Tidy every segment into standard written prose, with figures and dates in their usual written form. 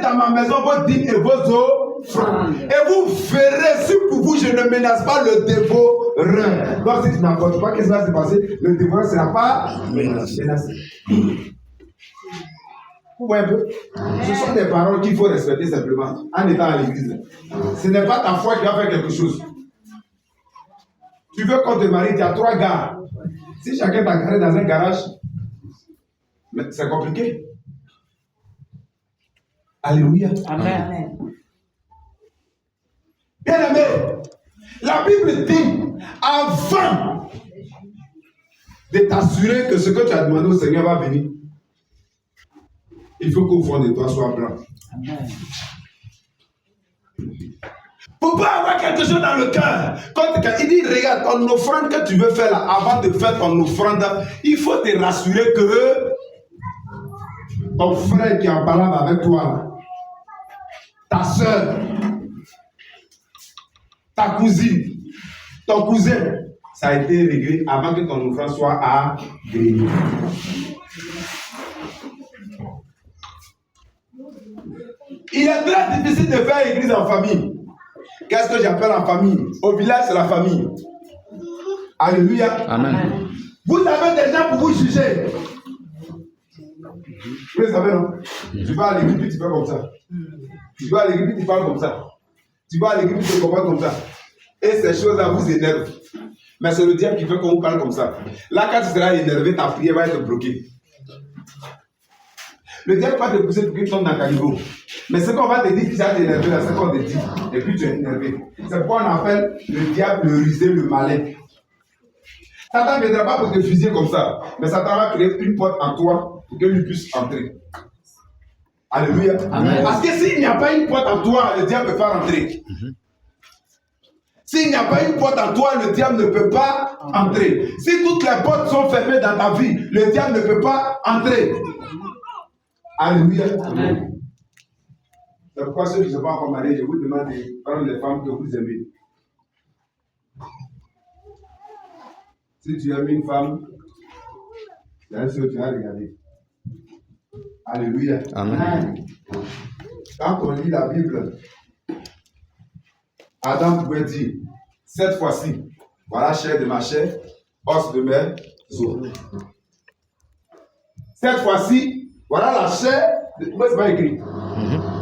dans ma maison vos dîmes et vos offrandes. Et vous verrez si pour vous je ne menace pas le dévoreur. Donc si tu n'apportes pas, qu'est-ce qui va se passer? Le dévoreur ne sera pas menacé. Vous voyez un peu? Ce sont des paroles qu'il faut respecter simplement en étant à l'église. Ce n'est pas ta foi qui va faire quelque chose. Tu veux qu'on te marie, tu as 3 gars. Si chacun t'a garé dans un garage, c'est compliqué. Alléluia. Amen. Bien aimé, la Bible dit, avant de t'assurer que ce que tu as demandé au Seigneur va venir, il faut qu'au fond de toi soit blanc. Amen. Faut pas avoir quelque chose dans le cœur. Quand il dit, regarde, ton offrande que tu veux faire là, avant de faire ton offrande, il faut te rassurer que ton frère qui est en parlant avec toi, ta soeur, ta cousine, ton cousin, ça a été réglé avant que ton offrande soit agréée. Il est très difficile de faire église en famille. Qu'est-ce que j'appelle en famille? Au village, c'est la famille. Alléluia. Amen. Vous avez des gens pour vous juger. Vous le savez, non? Tu vas à l'église, puis tu fais comme ça. Tu vas à l'église, puis tu parles comme ça. Tu vas à l'église, puis tu te comportes comme ça. Et ces choses-là vous énervent. Mais c'est le diable qui fait qu'on vous parle comme ça. Là, quand tu seras énervé, ta prière va être bloquée. Le diable va te pousser pour que tu tombes dans ta niveau. Mais ce qu'on va te dire, tu vas t'énerver, c'est ce qu'on te dit. Et puis tu es énervé. C'est pourquoi on appelle le diable le rusé, le malin. Satan ne viendra pas pour te fusiller comme ça. Mais Satan va créer une porte en toi pour que lui puisse entrer. Alléluia. Amen. Parce que s'il n'y a pas une porte en toi, le diable ne peut pas entrer. S'il n'y a pas une porte en toi, le diable ne peut pas entrer. Si toutes les portes sont fermées dans ta vie, le diable ne peut pas entrer. Alléluia. Amen. C'est pourquoi ceux qui ne sont pas encore mariés, je vous demande de prendre les femmes que vous aimez. Si tu aimes une femme, c'est un seul que tu vas regarder. Alléluia. Amen. Quand on lit la Bible, Adam pouvait dire, cette fois-ci, voilà chair de ma chair, os de mes os. Cette fois-ci, voilà la chair. Pourquoi c'est pas écrit?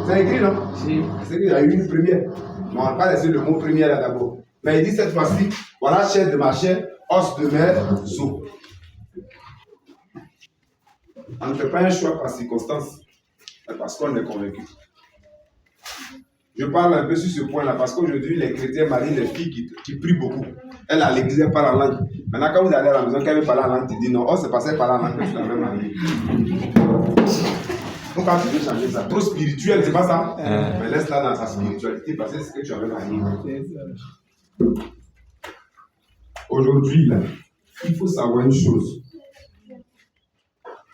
C'est écrit, non? C'est écrit, il y a eu une première. Mais on va pas laisser le mot première là d'abord. Mais il dit cette fois-ci, voilà chair de ma chair, os de mes os. On ne fait pas un choix par circonstance, mais parce qu'on est convaincu. Je parle un peu sur ce point-là parce qu'aujourd'hui, les chrétiens marient les filles qui prient beaucoup. Elle, à l'église, elle parle en langue. Maintenant, quand vous allez à la maison, quand elle veut parler en langue, tu dis non, oh, c'est parce qu'elle parle en langue que tu l'avais mariée. Donc, quand tu veux changer ça, trop spirituel, c'est pas ça. Mais laisse-la dans sa spiritualité parce que c'est ce que tu avais marié. Aujourd'hui, là, il faut savoir une chose.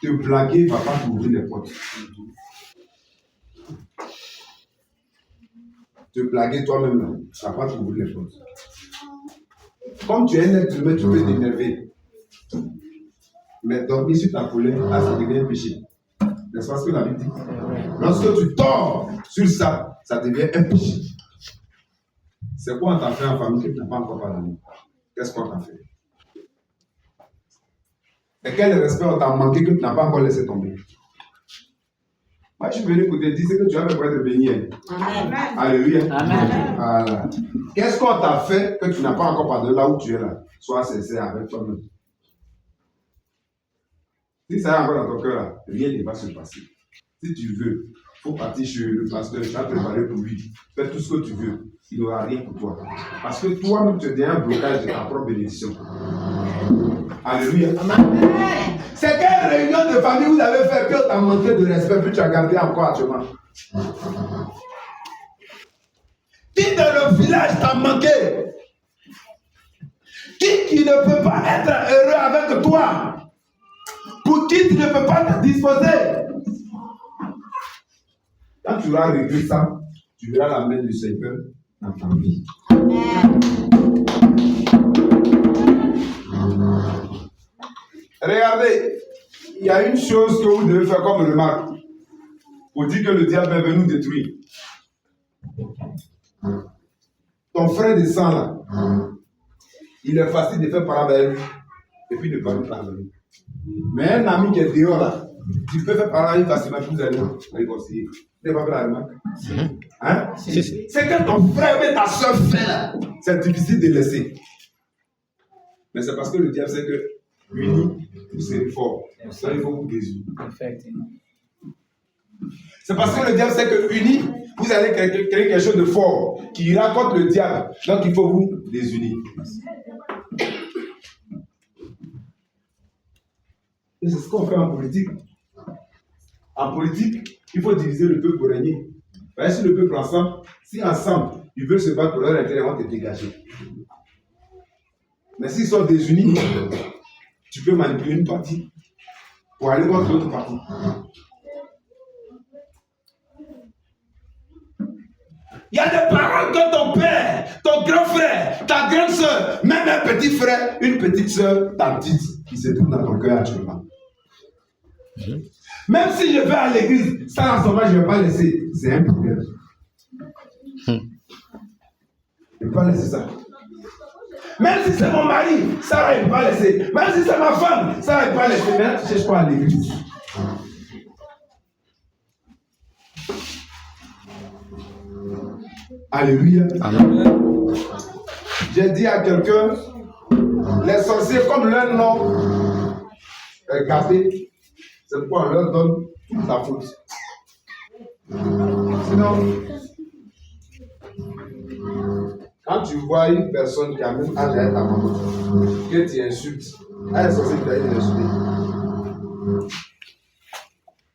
Te blaguer ne va pas t'ouvrir les portes. Te blaguer toi-même, là, ça ne va pas t'ouvrir les portes. Comme tu es un être humain, tu peux t'énerver. Mais dormir sur ta colère, là, ça devient un péché. N'est-ce pas ce que la Bible dit? Lorsque tu tords sur ça, ça devient un péché. C'est quoi on t'a fait en famille que tu n'as pas encore pardonné? Qu'est-ce qu'on t'a fait? Et quel respect on t'a manqué que tu n'as pas encore laissé tomber? Moi, je suis venu pour te dire ce que tu as fait pour être béni. Amen. Alléluia. Amen. Voilà. Qu'est-ce qu'on t'a fait que tu n'as pas encore pardonné là où tu es là? Sois sincère avec toi-même. Si ça est encore dans ton cœur là, rien ne va se passer. Si tu veux, il faut partir chez le pasteur, tu vas te préparer pour lui. Fais tout ce que tu veux. Il n'aura rien pour toi. Parce que toi-même, tu es un blocage de ta propre bénédiction. Alléluia. Amen. C'est quelle réunion de famille vous avez fait que tu as manqué de respect, puis tu as gardé encore actuellement? Qui dans le village t'a manqué? Qui ne peut pas être heureux avec toi? Pour qui tu ne peux pas te disposer? Quand tu auras réglé ça, tu verras la main du Seigneur dans ta vie. Regardez, il y a une chose que vous devez faire comme remarque. pour dire que le diable est venu nous détruire. Ton frère de sang là, il est facile de faire parler avec lui et puis de ne pas lui pardonner. Mais un ami qui est dehors là, tu peux faire parler facilement, vous allez réconcilier. Tu n'as pas fait la remarque? Hein? C'est que ton frère et ta soeur fait là, c'est difficile de laisser. Mais c'est parce que le diable sait que unis, vous serez fort. Ça, il faut vous désunir. C'est parce que le diable sait que unis, vous allez créer quelque chose de fort qui ira contre le diable. Donc il faut vous désunir. Et c'est ce qu'on fait en politique. En politique, il faut diviser le peuple pour régner. Si le peuple ensemble, si ensemble, ils veulent se battre pour leur intérêt, ils vont te dégager. Mais s'ils sont désunis, tu peux manipuler une partie pour aller contre l'autre partie. Il y a des paroles que ton père, ton grand frère, ta grande soeur, même un petit frère, une petite soeur, ta petite, qui se trouve dans ton cœur actuellement. Même si je vais à l'église, ça en ce moment, je ne vais pas laisser. C'est un problème. Je ne vais pas laisser ça. Même si c'est mon mari, ça, je ne vais pas laisser. Même si c'est ma femme, ça, je ne vais pas laisser. Mais tu ne cherches pas à l'église. Alléluia. Amen. J'ai dit à quelqu'un, les sorciers, comme leur nom est gâté, c'est pourquoi on leur donne toute la faute. Sinon, quand tu vois une personne qui a même âge à ta maman, que tu insultes, elle est censée t'insulter.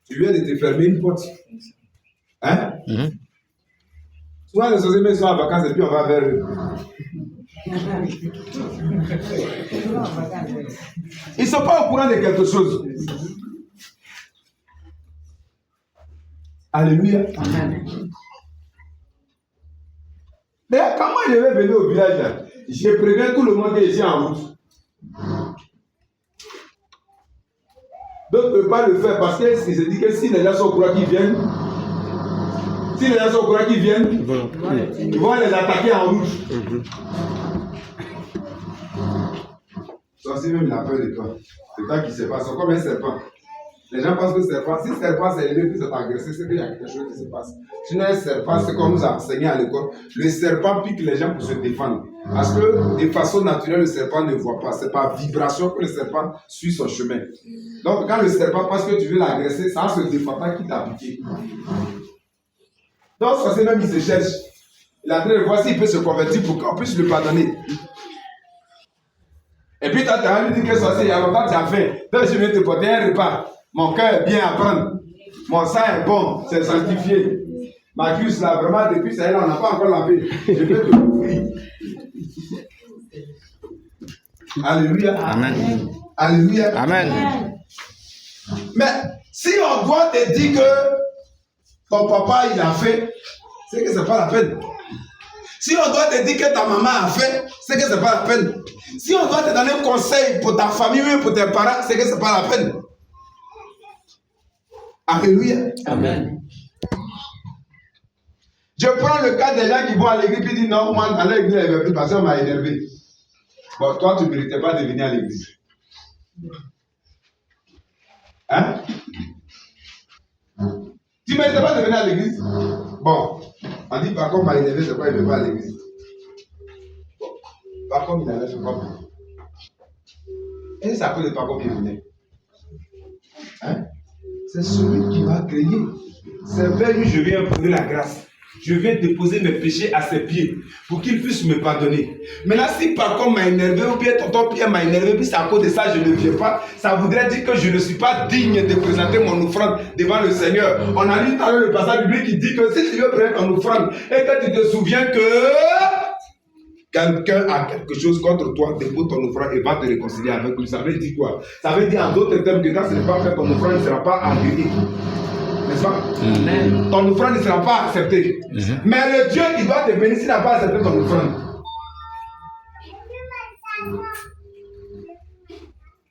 Tu viens de te fermer une porte. Hein? Souvent, les sociétés sont en vacances et puis on va vers eux. Ils ne sont pas au courant de quelque chose. Alléluia. Amen. Mais comment je vais venir au village là? Je préviens tout le monde que je suis en route. D'autres ne peuvent pas le faire parce qu'ils se disent que si les gens sont au courant qu'ils viennent, ils vont les attaquer en route. Ça, c'est même la peur de toi. C'est toi qui se passe. C'est comme un serpent. Les gens pensent que serpent, si serpent s'est élevé puis s'est agressé, c'est qu'il y a quelque chose qui se passe. Sinon, un serpent, c'est comme nous a enseigné à l'école. Le serpent pique les gens pour se défendre. Parce que de façon naturelle, le serpent ne voit pas. C'est par vibration que le serpent suit son chemin. Donc, quand le serpent pense que tu veux l'agresser, ça se défend qui t'a piqué. Donc, ça c'est même il se cherche. Il est en train de voir s'il peut se convertir pour qu'on puisse le pardonner. Et puis, tu as envie de dire que ça, il y a longtemps, tu as fait. Donc, je viens te porter un repas. Mon cœur est bien à prendre. Mon sang est bon, c'est sanctifié. Ma cuisse, là, vraiment, depuis ça, on n'a pas encore lavé. Je vais te l'ouvrir. Alléluia. Amen. Alléluia. Amen. Mais si on doit te dire que ton papa, il a fait, c'est que ce n'est pas la peine. Si on doit te dire que ta maman a fait, c'est que ce n'est pas la peine. Si on doit te donner un conseil pour ta famille ou pour tes parents, c'est que ce n'est pas la peine. Alléluia. Amen. Je prends le cas des gens qui vont à l'église et disent non, moi, à l'église, elle ne veut plus parce qu'on m'a énervé. Bon, toi, tu ne méritais pas de venir à l'église. Hein? Tu ne méritais pas de venir à l'église? Bon, on dit par contre, m'a énervé, c'est pourquoi il ne veut pas à l'église. Bon, par contre, il a l'air comme. Et ça peut être par contre, il venait. Hein? C'est celui qui va créer. C'est vers lui je viens trouver la grâce. Je viens déposer mes péchés à ses pieds pour qu'il puisse me pardonner. Mais là, si par contre m'a énervé ou bien tonton Pierre m'a énervé, puis c'est à cause de ça je ne viens pas, ça voudrait dire que je ne suis pas digne de présenter mon offrande devant le Seigneur. On a lu tout à l'heure le passage biblique qui dit que si tu veux présenter ton offrande et que tu te souviens que quelqu'un a quelque chose contre toi, dépose ton offrande et va te réconcilier avec lui. Ça veut dire quoi? Ça veut dire en d'autres termes que quand ce n'est pas fait, ton offrande ne sera pas agréée. N'est-ce pas? Ton offrande ne sera pas acceptée. Mais le Dieu qui doit te bénir, s'il n'a pas accepté ton offrande.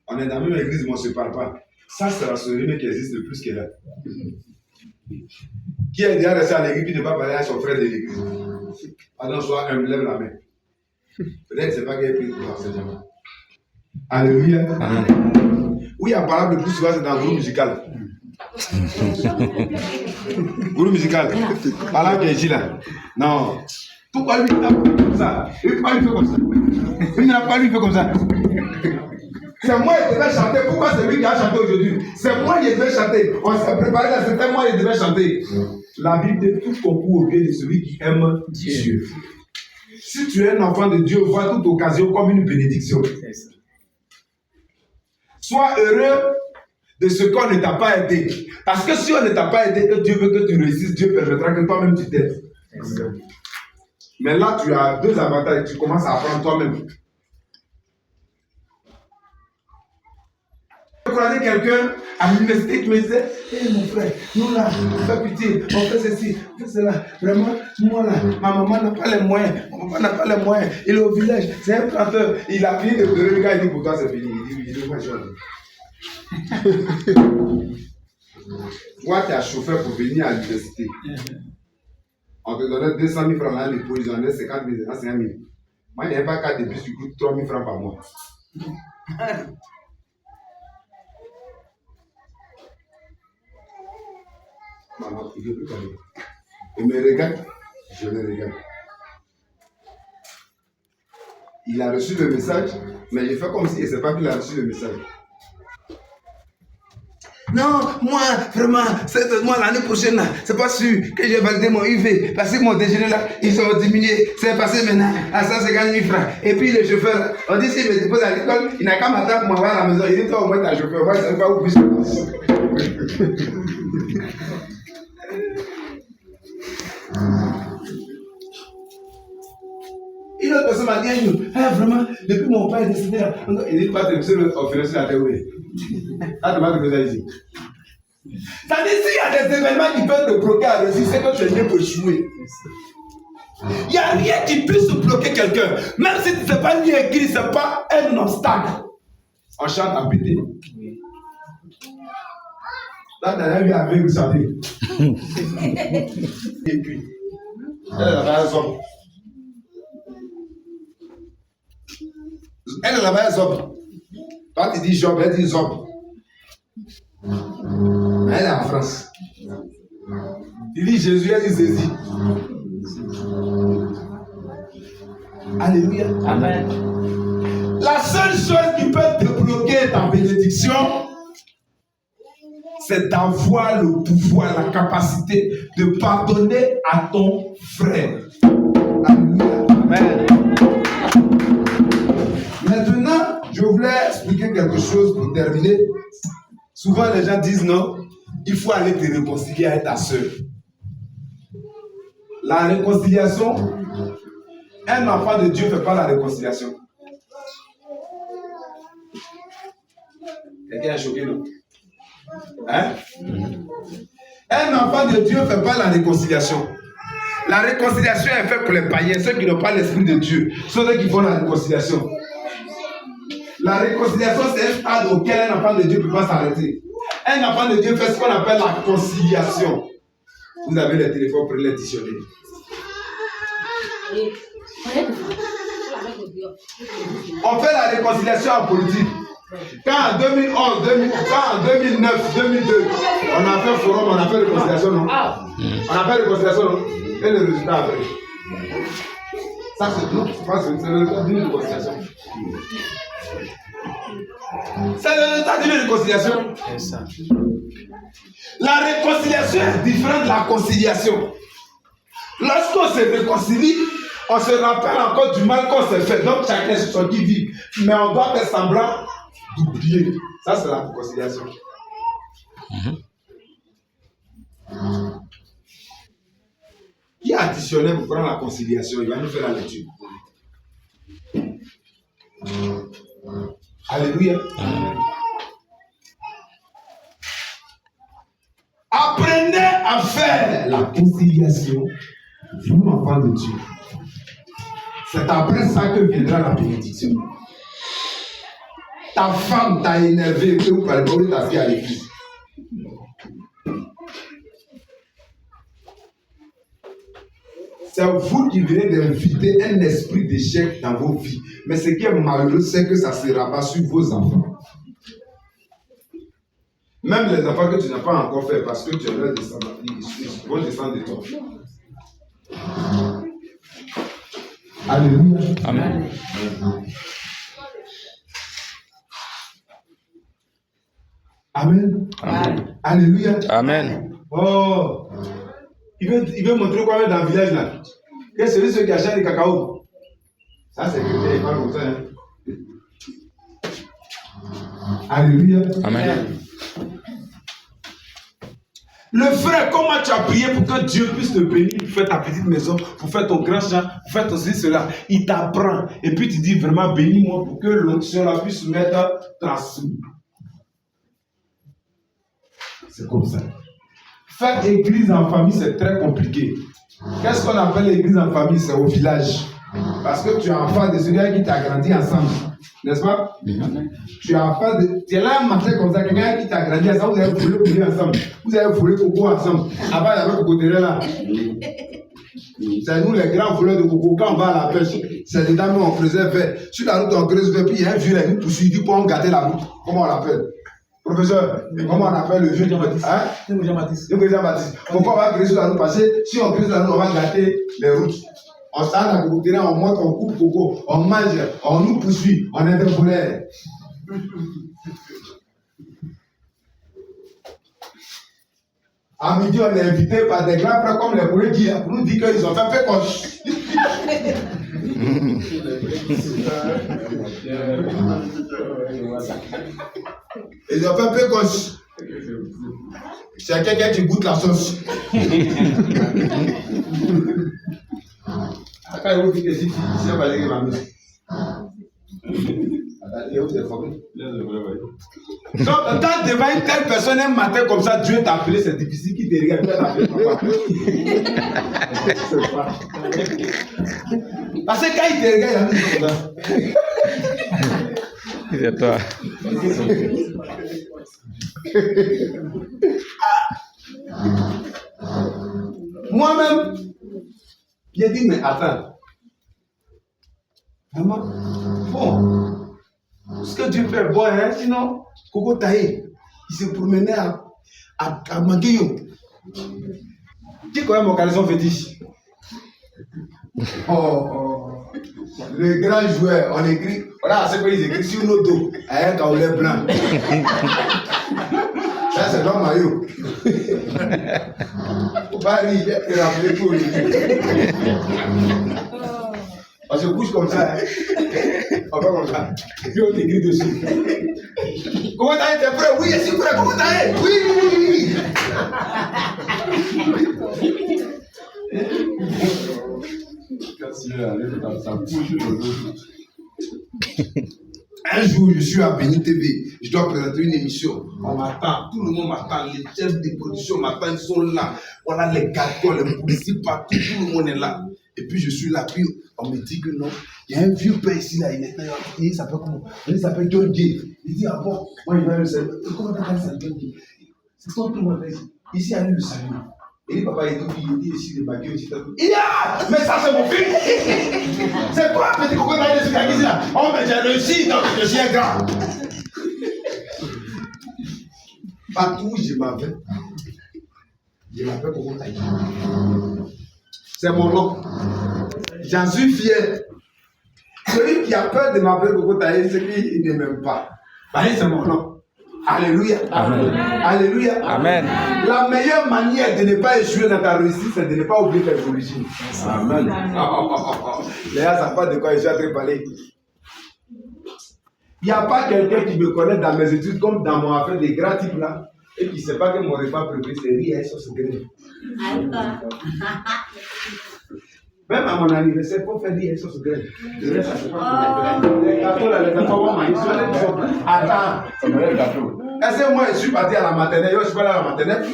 On est dans la même église, mais on ne se parle pas. Ça, c'est la sorcellerie qui existe le plus que là. Qui est déjà resté à l'église puis ne pas parler à son frère de l'église? Pardon, soit humble, lève la main. Peut-être c'est pas qu'il y a pris pour l'enseignement. Alléluia. Oui, en parlant le plus souvent, c'est dans le groupe musical. Groupe musical. Parlant qu'il dit là. Non. Pourquoi lui, il n'a pas fait comme ça? Pourquoi lui fait comme ça? Il n'a pas lui fait comme ça. C'est moi qui devais chanter. Pourquoi c'est lui qui a chanté aujourd'hui? C'est moi qui devais chanter. On s'est préparé là, c'était moi qui devais chanter. La Bible dit tout concourt au bien de celui qui aime Dieu. Si tu es un enfant de Dieu, vois toute occasion comme une bénédiction. Sois heureux de ce qu'on ne t'a pas aidé. Parce que si on ne t'a pas aidé, que Dieu veut que tu réussisses, Dieu permettra que toi-même tu t'aides. Mais là, tu as deux avantages. Tu commences à apprendre toi-même. Je croisais quelqu'un à l'université qui me disait: hé mon frère, nous là, on fait pitié, on fait ceci, on fait cela. Vraiment, moi là, ma maman n'a pas les moyens, mon papa n'a pas les moyens. Il est au village, c'est un planteur. Il a fini de pleurer, le gars, il dit: pour toi c'est fini. Il dit: moi je vais. Toi, tu es chauffeur pour venir à l'université. On te donnait 200 000 francs là, les ils en donnaient 50 000, 50 000. Moi, il n'y a pas 4 de plus, tu coûtes 3 000 francs par mois. Maman, il ne veut plus parler. Il me regarde, je le regarde. Il a reçu le message, mais il fait comme s'il ne sait pas qu'il a reçu le message. Non, moi, vraiment, moi l'année prochaine, c'est pas sûr que j'ai validé mon UV. Parce que mon déjeuner là, ils ont diminué. C'est passé maintenant à 150 000 francs. Et puis le chauffeur, on dit s'il me dépose à l'école, il n'a qu'à m'attendre pour m'envoyer à la maison. Il dit: toi au moins t'as chauffeur, moi je ne sais pas où plus. Une autre personne m'a dit: ah, vraiment, depuis mon père est décédé là, il dit: pas de monsieur au financier la terre, oui. Ah, tu vas te faire ici. Ça dit, s'il y a des événements qui peuvent te bloquer à réussir, c'est que tu es né pour échouer. Il n'y a rien qui puisse bloquer quelqu'un. Même si ce n'est pas lui écrit, ce n'est pas un obstacle. On chante à péter. Là, tu as vu avec vous savez. Et puis, elle avait un homme. Elle avait un homme. Toi, tu dis Job, elle dit Zob. Elle est en France. Il dit Jésus, elle dit Jésus. Alléluia. Amen. La seule chose qui peut te bloquer ta bénédiction, c'est d'avoir le pouvoir, la capacité de pardonner à ton frère. Alléluia. Amen. Maintenant, je voulais expliquer quelque chose pour terminer. Souvent, les gens disent non, il faut aller te réconcilier avec ta soeur. La réconciliation, un enfant de Dieu ne fait pas la réconciliation. Quelqu'un a choqué, non? Hein? Un enfant de Dieu ne fait pas la réconciliation. La réconciliation est faite pour les païens, ceux qui n'ont pas l'esprit de Dieu. Ceux qui font la réconciliation. La réconciliation, c'est un stade auquel un enfant de Dieu ne peut pas s'arrêter. Un enfant de Dieu fait ce qu'on appelle la conciliation. Vous avez les téléphones, prenez les dictionnaires. On fait la réconciliation en politique. Quand en 2011, quand en 2009, 2002, on a fait forum, on a fait réconciliation, non? On a fait réconciliation, non? Et le résultat après. Ça, c'est tout. C'est le résultat d'une réconciliation. C'est le résultat d'une réconciliation. La réconciliation est différente de la conciliation. Lorsqu'on se réconcilie, on se rappelle encore du mal qu'on s'est fait. Donc chacun sur son qui vit. Mais on doit faire semblant d'oublier. Ça, c'est la réconciliation. Qui a additionné pour prendre la conciliation? Il va nous faire la lecture. Alléluia. Apprenez à faire la conciliation, vous, enfants de Dieu. C'est après ça que viendra la bénédiction. Ta femme t'a énervé, que vous parlez pas de ta fille à l'église. C'est vous qui venez d'inviter un esprit d'échec dans vos vies. Mais ce qui est malheureux, c'est que ça se rabat sur vos enfants. Même les enfants que tu n'as pas encore fait parce que tu es leur descendant, ils vont descendre de toi. Alléluia. Amen. Amen. Amen. Alléluia. Amen. Oh, il veut montrer quoi même dans le village là. Que c'est celui qui achète le cacao. Ça c'est quelqu'un qui parle comme ça. Hein? Alléluia. Amen. Le frère, comment tu as prié pour que Dieu puisse te bénir, pour faire ta petite maison, pour faire ton grand champ, pour faire ton ceci, cela. Il t'apprend. Et puis tu dis vraiment bénis-moi pour que l'onction là puisse mettre transmis. C'est comme ça. Faire église en famille, c'est très compliqué. Qu'est-ce qu'on appelle l'église en famille? C'est au village. Parce que tu es enfant de celui qui t'a grandi ensemble. N'est-ce pas? Tu es enfant de. Tu es là un matin comme ça, quelqu'un qui t'a grandi ensemble, vous avez voulu courir ensemble. Vous avez voulu coco ensemble. Avant, il y avait coco là. C'est nous les grands voleurs de coco. Quand on va à la pêche, c'est des dames on faisait vert. Sur la route, on creuse vert, puis il y a un vieux là, il nous poursuit, il dit pour on gâter la route. Comment on l'appelle? Professeur, comment on appelle le vieux Jean-Baptiste? Hein? Jean-Baptiste. Jean-Baptiste. Pourquoi on va creuser sur la route? Parce que si on creuse la route, on va gâter les routes. On s'en à coco, on monte, on coupe coco, on mange, on nous poursuit, on est des voleurs. À midi, on est invité par des grands frères comme les voleurs qui pour nous dire qu'ils ont fait coche. Ils ont fait pécoche. C'est quelqu'un qui goûte la sauce. Quand vous dites que si on va aller ma maison. Donc, quand devant une telle personne un matin comme ça, Dieu t'a appelé, c'est difficile qu'il te regarde. Parce que quand il te regarde, il a mis comme ça. C'est toi. Moi-même, j'ai dit, mais attends. Maman, bon, ce que Dieu fait, bon, hein, sinon, Coco Taï, il se promenait à Manguillon. Qui connaît mon caleçon fétiche? Le grand joueur, on écrit, voilà ce qu'ils écrivent sur nos dos, avec un caoulet blanc. Ça, c'est leur maillot. Faut pas rire, il a rappelé tout. On se couche comme ça. On va comme ça. Et puis on écrit dessus. Comment t'as été prêt? Oui, je suis prêt. Comment t'as été? Oui. Un jour, je suis à Béni TV. Je dois présenter une émission. On m'attend. Tout le monde m'attend. Les chefs de production m'attendent. Ils sont là. Voilà les gargoles, les policiers partout. Tout le monde est là. Et puis je suis là. Puis on me dit que non. Il y a un vieux père ici. Là. Il s'appelle comment? Il s'appelle John Gay. Il dit, ah bon? Moi, il va le saluer. Comment t'appelles ça, John Gay? C'est toi tout le monde. Ici, il y a eu le salut. Et dit, papa, il dit ici, les baguettes, ici. Il a! Mais ça, c'est mon fils! C'est toi, petit coco, d'aller sur la là. Oh, mais j'ai réussi, donc je suis un grand. Partout où je m'appelle Coco Taï. C'est mon nom. J'en suis fier. Celui qui a peur de m'appeler Coco Taï, c'est qu'il ne m'aime pas. C'est mon nom. Alléluia. Amen. Alléluia. Amen. La meilleure manière de ne pas échouer dans ta réussite, c'est de ne pas oublier tes origines. Amen. Les gars, ça pas de quoi je suis en train de parler. Il n'y a pas quelqu'un qui me connaît dans mes études comme dans mon affaire des grands types là et qui ne sait pas que mon repas préféré c'est riz et sauce graine. Même à mon anniversaire, pour faire riz et sauce graine. Le reste, ça se passe pour les gâteaux là, les enfants vont manger. Attends. Est-ce que moi je suis parti à la maternelle? Yo, je suis pas allé à la maternelle.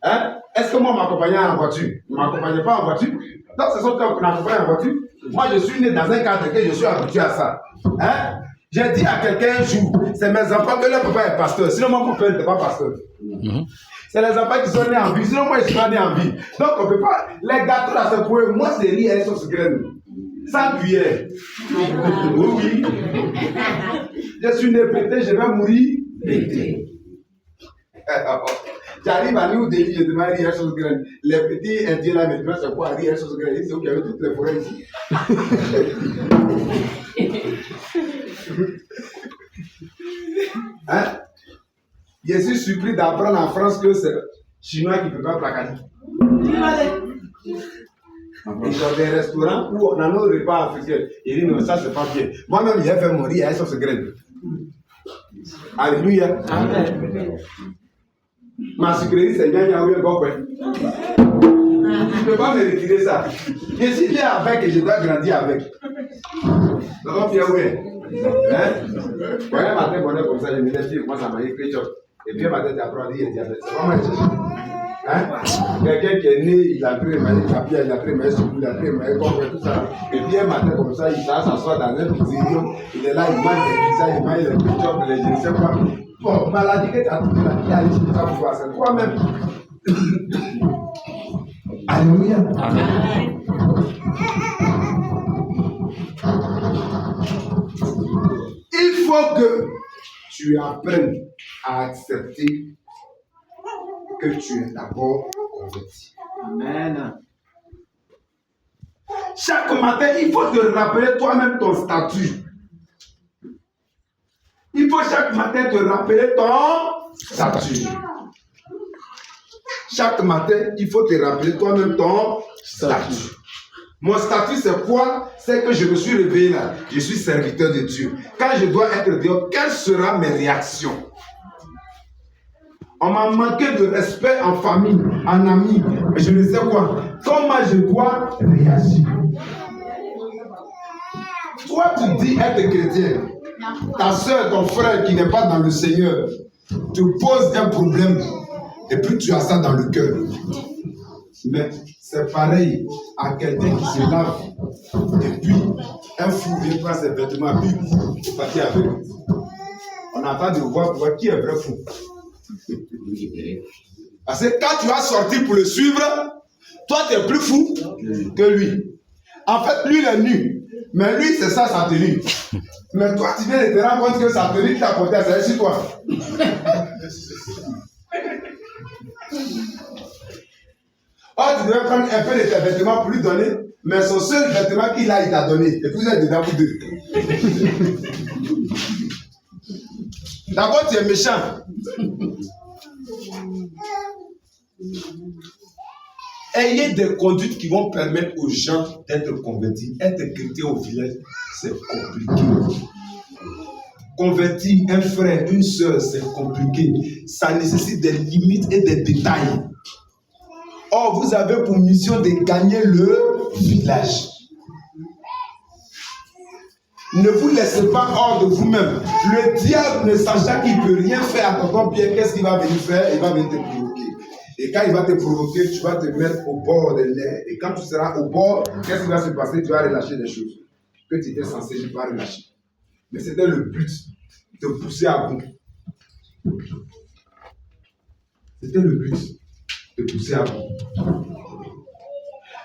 Hein? Est-ce que moi m'accompagnais en voiture? Je ne m'accompagnais pas en voiture. Donc ce sont eux qui m'accompagnent en voiture. Moi je suis né dans un cadre que je suis habitué à ça. Hein? J'ai dit à quelqu'un un jour, c'est mes enfants que leur papa est pasteur. Sinon, mon papa n'était pas pasteur. C'est les enfants qui sont nés en vie. Sinon, moi, je suis pas né en vie. Donc, on ne peut pas. Les gâteaux là, c'est pour eux. Moi, c'est riz et sauce graine. Sans cuillère. Oui. Je suis né pété, je vais mourir pété. J'arrive à New Delhi, je demande riz et sauce graine. Les petits Indiens là, maintenant, c'est quoi riz et sauce graine? C'est où il y avait toutes les forêts ici. Hein? Je suis surpris d'apprendre en France que c'est Chinois qui ne peut pas placaner. Ils ont des restaurants où on a nos repas africains. Ils disent non, ça c'est pas bien. Moi-même, j'ai fait mon riz à sauce graine. Alléluia. Amen. Ma sucrerie, c'est bien, il y a eu un gokwe. Tu ne peux pas me retirer ça. Je suis bien avec et je dois grandir avec. Donc, bien, oui. Hein? Voyez, ma tête, bonheur comme ça, je me dis, moi, ça m'a écrit. Et puis, ma tête, après, il y a diabète. C'est pas mal, hein? Quelqu'un qui est né, il a pris un maïs capillaire, il a pris un maïs souple, il a pris un maïs complet, tout ça. Et puis un matin comme ça, il s'assoit dans un pizzerio, il est là, il mange des pizzas, il mange des ketchup, les je ne sais pas. Bon, maladie que tu as trouvée là, qui a ici, tu vas pouvoir, c'est toi-même. Alléluia. Amen. Il faut que tu apprennes à accepter que tu es d'abord converti. Amen. Chaque matin, il faut te rappeler toi-même ton statut. Il faut chaque matin te rappeler ton statut. Chaque matin, il faut te rappeler toi-même ton statut. Mon statut, c'est quoi? C'est que je me suis réveillé là. Je suis serviteur de Dieu. Quand je dois être dehors, quelles seront mes réactions? On m'a manqué de respect en famille, en amis. Mais je ne sais quoi. Comment je dois réagir? Toi, tu dis être chrétien. Ta soeur, ton frère qui n'est pas dans le Seigneur, te pose un problème. Et puis tu as ça dans le cœur. Mais c'est pareil à quelqu'un qui se lave. Et puis, un fou vient prendre ses vêtements, puis il partit avec. On attend de voir qui est vrai fou. Parce que quand tu vas sortir pour le suivre, toi tu es plus fou que lui. En fait, lui il est nu. Mais lui c'est ça sa tenue. Mais toi tu viens de te rendre compte que sa tenue qui t'a porté à ça sur toi. Oh, tu devais prendre un peu de tes vêtements pour lui donner. Mais son seul vêtement qu'il a, il t'a donné. Et puis vous êtes dedans vous deux. D'abord tu es méchant. Ayez des conduites qui vont permettre aux gens d'être convertis. Être chrétien au village, c'est compliqué. Convertir un frère, une soeur, c'est compliqué. Ça nécessite des limites et des détails. Or, vous avez pour mission de gagner le village. Ne vous laissez pas hors de vous-même. Le diable, ne sachant qu'il ne peut rien faire à tonton Pierre, qu'est-ce qu'il va venir faire? Il va venir te provoquer. Et quand il va te provoquer, tu vas te mettre au bord de l'air. Et quand tu seras au bord, qu'est-ce qui va se passer? Tu vas relâcher des choses que tu étais censé ne pas relâcher. Mais c'était le but, de pousser à bout. C'était le but, de pousser à bout.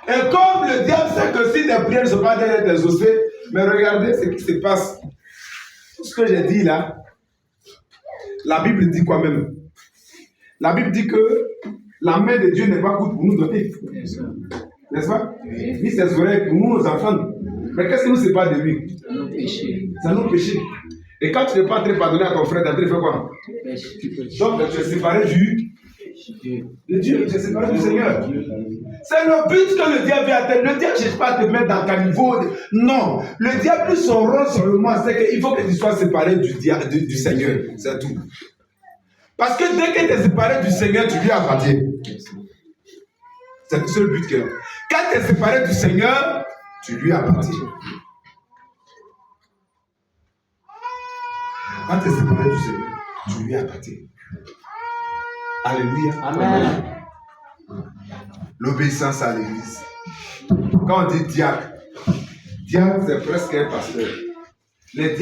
Et comme le diable sait que si tes prières ne sont pas d'être exaucées, mais regardez ce qui se passe. Tout ce que j'ai dit là, la Bible dit quoi même? La Bible dit que la main de Dieu n'est pas courte pour nous donner. N'est-ce pas? Ni ses oreilles pour nous, nos enfants. Mais qu'est-ce qui nous sépare de lui? C'est nos péchés. Et quand tu n'es pas très pardonné à ton frère, tu fais quoi? Donc tu es séparé de Dieu, tu es séparé du Seigneur. C'est le but que le diable vient atteindre. Le diable ne cherche pas à te mettre dans le niveau. Non. Le diable, son rôle sur le moi, c'est qu'il faut que tu sois séparé du Seigneur. C'est tout. Parce que dès que tu es séparé du Seigneur, tu lui appartiens. C'est le seul but qu'il a. Quand tu es séparé du Seigneur, tu lui appartiens. Quand tu es séparé du Seigneur, tu lui appartiens. Alléluia. Amen. L'obéissance à l'église. Quand on dit diacre, c'est presque un pasteur. Les